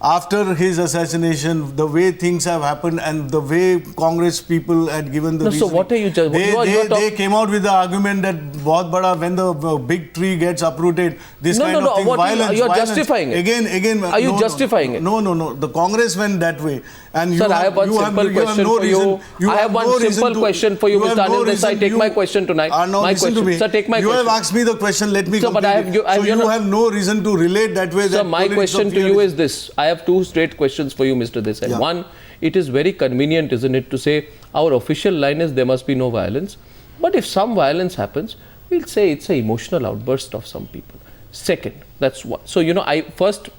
after his assassination, the way things have happened and the way Congress people had given the so what are you just... They came out with the argument that bahut bada, when the big tree gets uprooted, this kind of thing, violence. You're justifying it. Again. Are you justifying it? No. The Congress went that way. And Sir, I have one simple question for you. I have one simple question for you, Mr. Anil Desai. Take my question tonight. My question. Sir, take my question. You have asked me the question. Let me complete it. So you have no reason to relate that way. Sir, my question to you is this. I have two straight questions for you, Mr. Desai. Yeah. One, it is very convenient, isn't it, to say our official line is there must be no violence. But if some violence happens, we'll say it's an emotional outburst of some people. Second, that's one. So, first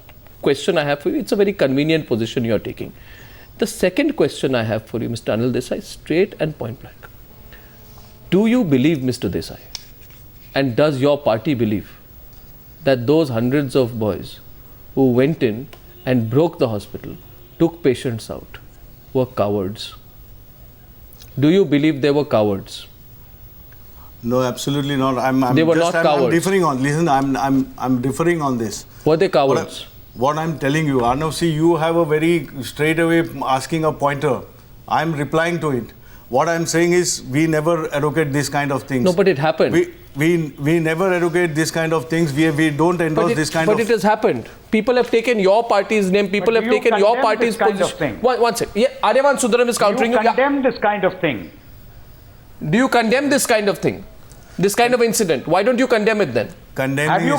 question I have for you, it's a very convenient position you're taking. The second question I have for you, Mr. Anil Desai, straight and point blank. Do you believe, Mr. Desai, and does your party believe that those hundreds of boys who went in and broke the hospital, took patients out, were cowards? Do you believe they were cowards? No, absolutely not. They were not cowards. I'm differing on. Listen, I'm differing on this. Were they cowards? What I'm telling you, Arnav, see, you have a very straight away asking a pointer. I'm replying to it. What I'm saying is, we never advocate this kind of things. No, but it happened. We never advocate this kind of things. We don't endorse this kind of... But it has happened. People have taken your party's name. People have taken your party's position. One second. Yeah, Aryavan Sundaram is countering you. Do you condemn this kind of thing? Do you condemn this kind of thing? This kind of incident? Why don't you condemn it then? Condemning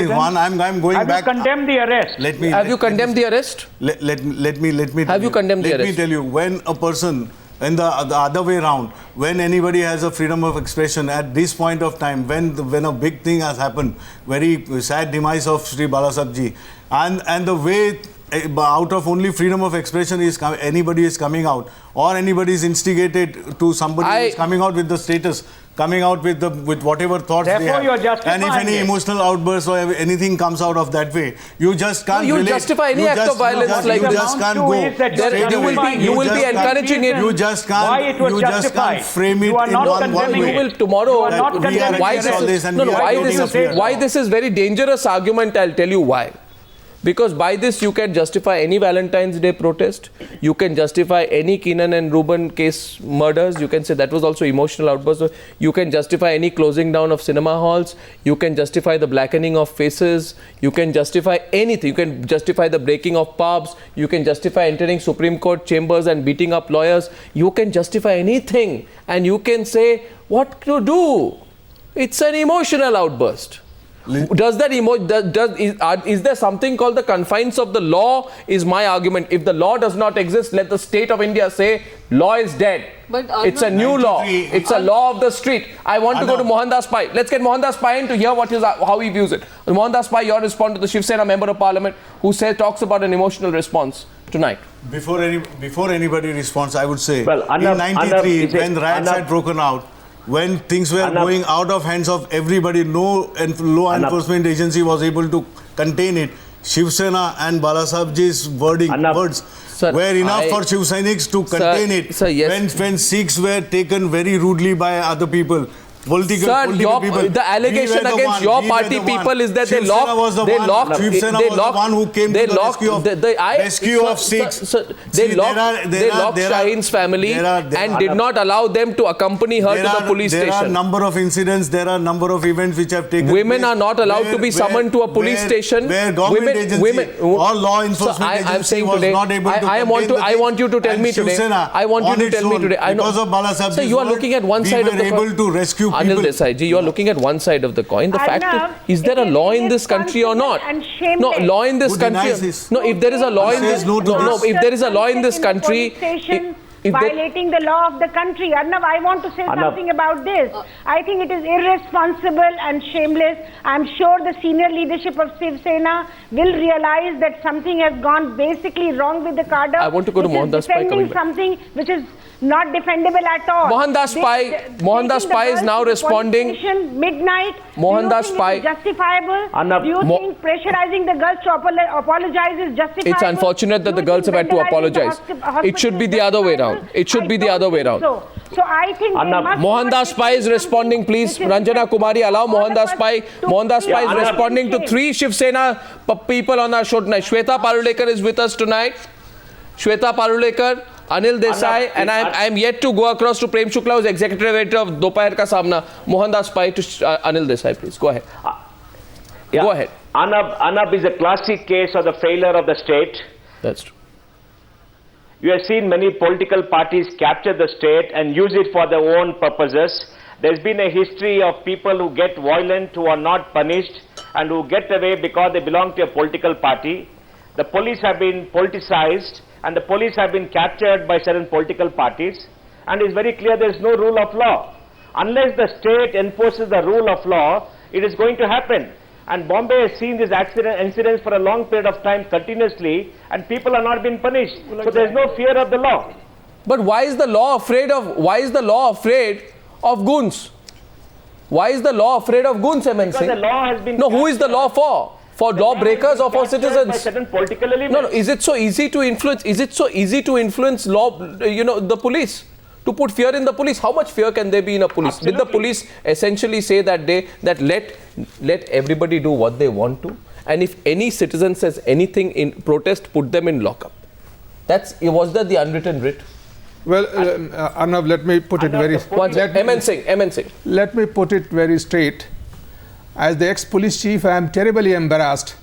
is one. I'm going back. Have you condemned the arrest? Have you condemned the arrest? Let me. Have you condemned the arrest? Let me tell you, when a person... And the other way around, when anybody has a freedom of expression at this point of time, when a big thing has happened, very sad demise of Sri Balasabji, and the way out of only freedom of expression is anybody is coming out, or anybody is instigated to somebody who is coming out with the status, coming out with whatever thoughts Therefore, they have. you're justifying and if any emotional outburst or anything comes out of that way, you just can't relate. Justify any act of violence like you just can't go. You will be encouraging it. You just can't frame it in one way. You will tomorrow. Why this is very dangerous argument, I'll tell you why. Because by this you can justify any Valentine's Day protest, you can justify any Keenan and Reuben case murders, you can say that was also emotional outburst, you can justify any closing down of cinema halls, you can justify the blackening of faces, you can justify anything, you can justify the breaking of pubs, you can justify entering Supreme Court chambers and beating up lawyers, you can justify anything and you can say what to do. It's an emotional outburst. Is there something called the confines of the law? Is my argument. If the law does not exist, let the state of India say law is dead. But it's a new law. It's a law of the street. I want to go to Mohandas Pai. Let's get Mohandas Pai in to hear how he views it. Mohandas Pai, your response to the Shiv Sena member of parliament who talks about an emotional response tonight. Before anybody responds, I would say, well, in 93, when riots had broken out, when things were going out of hands of everybody, no law enforcement agency was able to contain it. Shiv Sena and Balasabji's words were enough for Shiv Sainiks to contain it. When Sikhs were taken very rudely by other people. Political people. The allegation against your party people is that they locked rescue of Sikhs. They locked Shaheen's family and did not allow them to accompany her to the police station. There are a number of incidents, there are a number of events which have taken place. Women are not allowed to be summoned to a police station. Where government agency or law enforcement agency was not able to contain I want you to tell me today. I want you to tell me today. Because of Balasabji's So you are looking at one side of the coin. We were able to rescue Anil Desai ji, you are looking at one side of the coin. The fact is there a law in this country or not? No, law in this country. No, if there is a law in this, if there is a law in this country, violating the law of the country. Arnav, I want to say something about this. I think it is irresponsible and shameless. I'm sure the senior leadership of Shiv Sena will realize that something has gone basically wrong with the cadre. I want to go to Mohandas Pai. Defending something which is not defendable at all. Mohandas Pai is now responding. Midnight. Mohandas Pai. Justifiable? Do you think pressurizing the girls to apologize is justifiable? It's unfortunate that the girls have had to apologize. It should be the other way around. It should be the other way around. So I think they must Mohandas Pai is responding, please. Ranjana Kumari, allow Mohandas Pai. Mohandas Pai is responding to three Shiv Sena people on our show tonight. Shweta Parulekar is with us tonight. Shweta Parulekar, Anil Desai, and I'm yet to go across to Prem Shukla, who's executive editor of Dopahar Ka Samna. Mohandas Pai to Anil Desai, please. Go ahead. Go ahead. Anab is a classic case of the failure of the state. That's true. You have seen many political parties capture the state and use it for their own purposes. There's been a history of people who get violent, who are not punished, and who get away because they belong to a political party. The police have been politicized, and the police have been captured by certain political parties. And it's very clear there is no rule of law. Unless the state enforces the rule of law, it is going to happen. And Bombay has seen these incidents for a long period of time continuously, and people are not being punished. So there is no fear of the law. But why is the law afraid of goons? Why is the law afraid of goons, MN Singh? Because the law has been... No, who is the law for? For lawbreakers or for citizens? By certain political elements. No, is it so easy to influence? Is it so easy to influence law? The police, to put fear in the police. How much fear can there be in a police? Absolutely. Did the police essentially say that day that let everybody do what they want to, and if any citizen says anything in protest, put them in lockup? Was that the unwritten writ? Well, Arnav, let me put it very... MN Singh. Let me put it very straight. As the ex-police chief, I am terribly embarrassed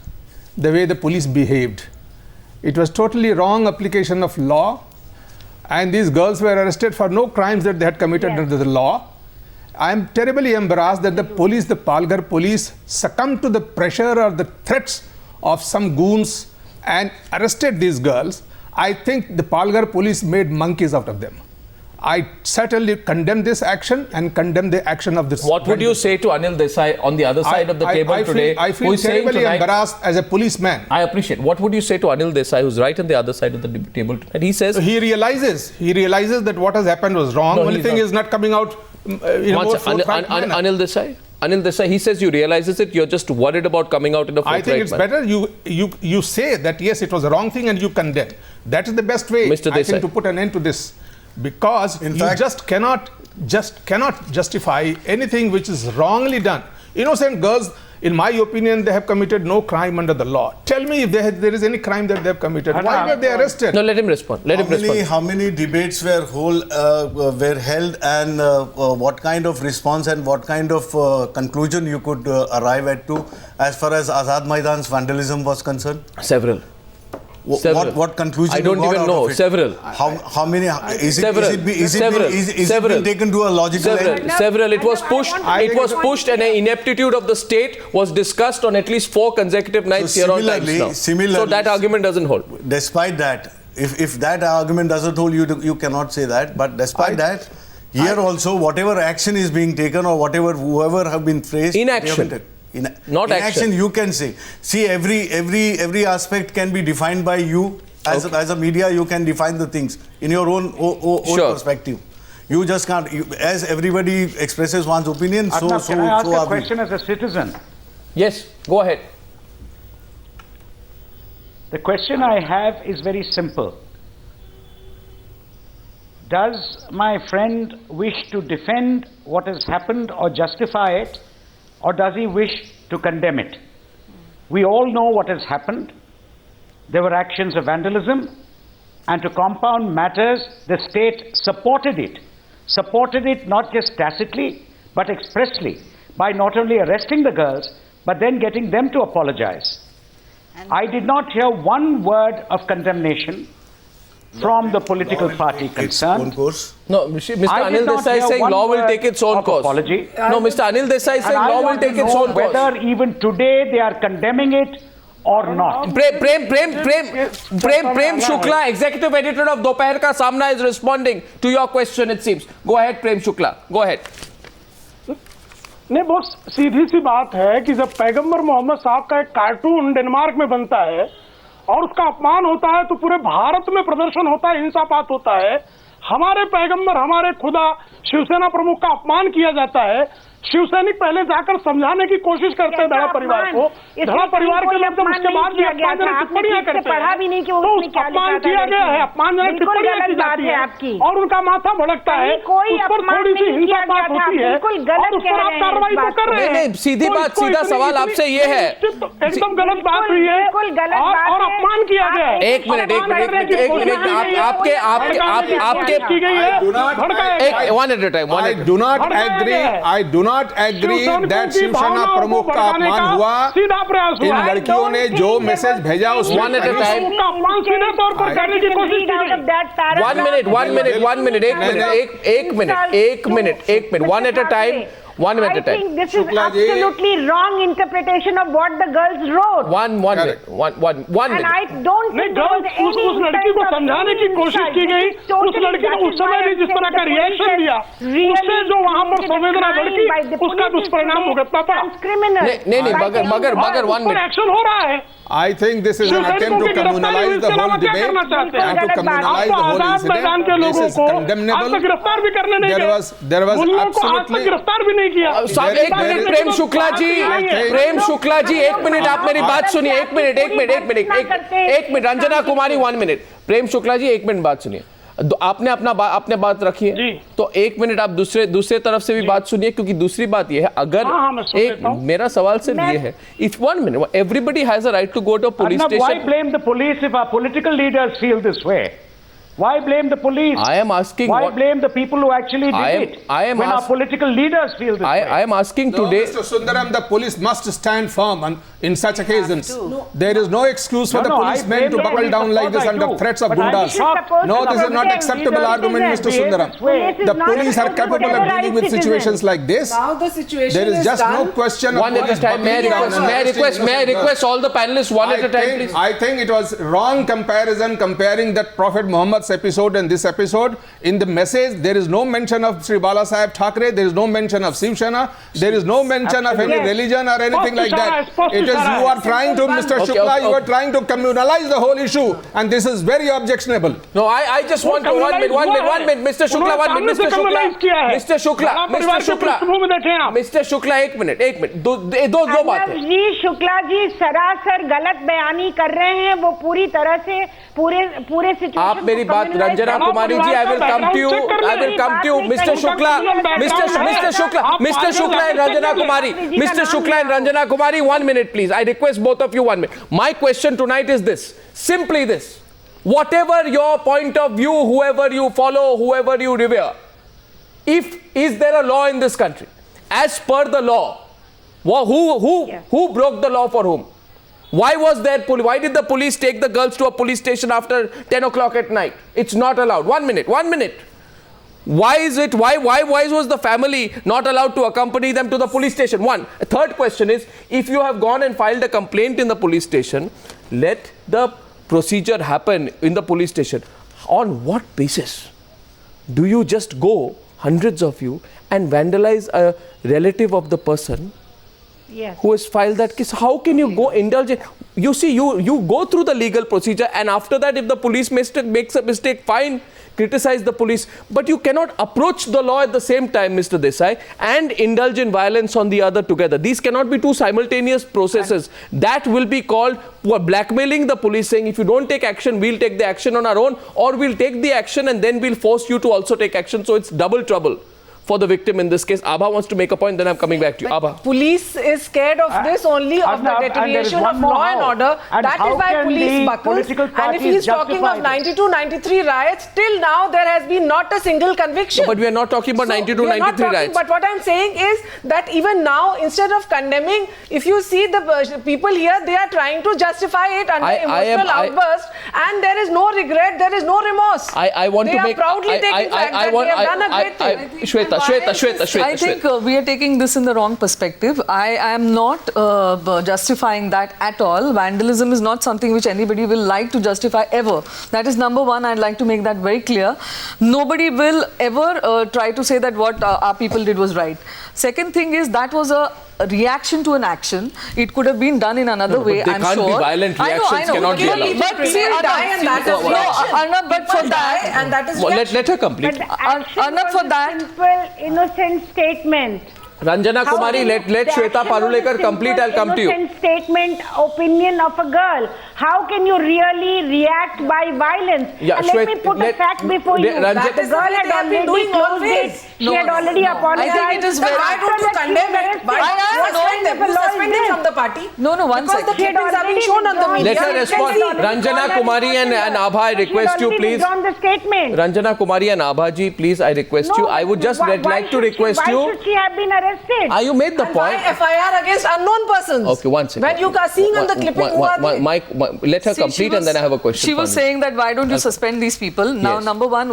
the way the police behaved. It was totally wrong application of law, and these girls were arrested for no crimes that they had committed under the law. I am terribly embarrassed that the police, the Palghar police, succumbed to the pressure or the threats of some goons and arrested these girls. I think the Palghar police made monkeys out of them. I certainly condemn this action and condemn the action of this. What would you say to Anil Desai on the other side of the table today? I feel terribly embarrassed as a policeman. I appreciate. What would you say to Anil Desai, who's right on the other side of the table tonight? He says... He realizes that what has happened was wrong. Only thing is not coming out in a more forthright manner. Anil Desai, he says you realizes it, you're just worried about coming out in a forthright manner. I think it's better you say that yes, it was a wrong thing and you condemn. That is the best way, Mr. I Desai, think, to put an end to this. Because in you fact, just cannot justify anything which is wrongly done. Innocent girls, in my opinion, they have committed no crime under the law. Tell me if there is any crime that they have committed. Why were they arrested? No, let him respond. How many debates were held, and what kind of response and what kind of conclusion you could arrive at to as far as Azad Maidan's vandalism was concerned? Several. What conclusion? I don't even know. Several. How many? Is Several. it been taken to a logical end? Several. It was pushed. It was pushed, and an ineptitude of the state was discussed on at least 4 consecutive nights here on Times Now. So that argument doesn't hold. Despite that, if that argument doesn't hold, you cannot say that. But despite that, here also, whatever action is being taken or whoever have been praised, inaction. Not action. You can say. See, every aspect can be defined by you as a media. You can define the things in your own perspective. You just can't. As everybody expresses one's opinion, Can I ask a question as a citizen? Yes, go ahead. The question I have is very simple. Does my friend wish to defend what has happened or justify it? Or does he wish to condemn it? We all know what has happened. There were actions of vandalism, and to compound matters, the state supported it not just tacitly, but expressly, by not only arresting the girls, but then getting them to apologize. I did not hear one word of condemnation from the political party concerned. No, Mr. Anil Desai is saying law will take its own course. Apology. No, Mr. Anil Desai is saying law will take its own course. Whether even today they are condemning it or not. Prem Shukla, executive editor of Dopahar Ka Samna, is responding to your question, it seems. Go ahead, Prem Shukla. Go ahead. नहीं, बहुत सीधी सी बात है कि जब पैगंबर मोहम्मद साहब का एक कार्टून डेनमार्क में बनता है और उसका अपमान होता है तो पूरे भारत में प्रदर्शन होता है, हिंसापात होता है। हमारे पैगंबर, हमारे खुदा शिवसेना प्रमुख का अपमान किया जाता है। शिवसैनिक पहले जाकर समझाने की कोशिश करते हैं धड़ा परिवार को। धड़ा परिवार के लोग जब उसके बाद भी अपमानजनक टिप्पणियां करते हैं तो अपमान किया गया है, अपमानजनक टिप्पणियां की जाती है और उनका माथा भड़कता है, उस पर थोड़ी सी हिंसा बात होती है और उस पर आप कार्रवाई तो कर रहे हैं। सीधी बात, सीधा सवाल आपसे ये है, एकदम गलत बात हुई है और अपमान किया गया है। एक मिनट आपके one at a time. I do not agree that Shiv Sena प्रमुख का अपमान हुआ। सीधा प्रयास हुआ। इन लड़कियों ने जो मैसेज भेजा उसमें वन एट अ टाइम। अपमान सीधे तौर पर करने की कोशिश की गई। एक minute one at a time. I think this is absolutely wrong interpretation of what the girls wrote. One minute. And I don't think there was any उस लड़की को समझाने की कोशिश की गई, उस लड़की ने उस समय भी जिस तरह का रिएक्शन दिया, उससे जो वहां पर संवेदना बढ़ी, उसका दुष्परिणाम भुगतना पड़ा। नहीं, मगर वन मिनट एक्शन हो रहा है। I think this is an attempt to communalize the whole debate and to communalize the whole incident. This is condemnable. गिरफ्तार भी करने नहीं There was absolutely. गिरफ्तार भी नहीं किया। एक मिनट प्रेम शुक्ला जी एक मिनट आप मेरी बात सुनिए। एक मिनट रंजना कुमारी 1 मिनट। प्रेम शुक्ला जी 1 मिनट बात सुनिए। आपने बात रखी है तो 1 मिनट आप दूसरे तरफ से भी बात सुनिए, क्योंकि दूसरी बात ये है, अगर मेरा सवाल सिर्फ ये है, if 1 minute everybody has a right to go to a police station. Why blame the police if our political leaders feel this way? Why blame the police? I am asking. Why blame the people who actually did it? When our political leaders feel this way. I am asking today. Mr. Sundaram, the police must stand firm in such occasions. There is no excuse for the policemen to buckle down like this under threats of gundas. No, this is not acceptable argument, Mr. Sundaram. The police are capable of dealing with situations like this. Now the situation there is just no question of one at a time. May I request all the panelists one at a time, please? I think it was wrong comparison comparing that Prophet Muhammad's episode and this episode. In the message, there is no mention of Sri Bala Saheb Thackeray. There is no mention of Shiv Sena. There is no mention of any religion or anything like that. It is you are trying to, Mr. Shukla, you are trying to communalize the whole issue, and this is very objectionable. No, I just want to 1 minute, Mr. Shukla, 1 minute, Mr. Shukla, 1 minute, दो बात है। जी शुक्ला जी सरासर गलत बयानी कर रहे हैं, वो पूरी तरह से पूरे सिचुएशन। आप मेरी बात Ranjana Kumari ji, I will come to you, Mr. Shukla and Ranjana Kumari, 1 minute please. I request both of you 1 minute. My question tonight is this, simply this: whatever your point of view, whoever you follow, whoever you revere, is there a law in this country? As per the law, who broke the law for whom? Why did the police take the girls to a police station after 10 o'clock at night? It's not allowed. 1 minute. Why was the family not allowed to accompany them to the police station? One. Third question is, if you have gone and filed a complaint in the police station, let the procedure happen in the police station. On what basis do you just go, hundreds of you, and vandalize a relative of the person who has filed that case? How can you go indulge in? You see, you go through the legal procedure, and after that, if the police makes a mistake, fine, criticize the police. But you cannot approach the law at the same time, Mr. Desai, and indulge in violence on the other together. These cannot be two simultaneous processes. That will be called blackmailing the police, saying if you don't take action, we'll take the action on our own, or we'll take the action and then we'll force you to also take action. So it's double trouble for the victim in this case. Abha wants to make a point, then I'm coming back to you. Abha. Police is scared of this only, of the deterioration of law and order. That is why police buckles. And if he's talking of 92, 93 riots, till now there has been not a single conviction. No, but we are not talking about 92, 93 riots. But what I'm saying is that even now, instead of condemning, if you see the people here, they are trying to justify it under emotional outburst, and there is no regret, there is no remorse. I want they to make... They are proudly taking flag that they have done a great thing. Shweta. I think we are taking this in the wrong perspective. I am not justifying that at all. Vandalism is not something which anybody will like to justify ever. That is number one. I'd like to make that very clear. Nobody will ever try to say that what our people did was right. Second thing is that was a reaction to an action. It could have been done in another way, I'm sure. They can't be violent. Reactions cannot be allowed. But see, die and that is Arnab, but for that, and that is let her complete. But action was a simple, innocent statement. Ranjana How Kumari, can let you- the Shweta action was a Parulekar simple, complete. I'll come to you. innocent statement, opinion of a girl. How can you really react by violence? Yeah, And let Shweta, me put a fact before the- you. That The is the girl way had they have been already doing closed always. it. She had already no. apologized. I think it is Then very- why After don't you that, she condemn was it? arrested. Why don't you What suspend kind them? of a You law is suspend him this? from the party. No, no, one Because second. the clippings are being shown on the media. Let her You can respond. see. Ranjana Kumari and Abha, I request you, please. Withdrawn the statement. Ranjana Kumari and Abhaji, please, I request you. I would just why like to should request Why you. should she have been arrested? You made the And point. why FIR against unknown persons? Okay, one second. When you are seeing on the clipping who are they? Let her See, complete and then I have a question. She for was you. saying that why don't you suspend these people? Now, Yes. number one,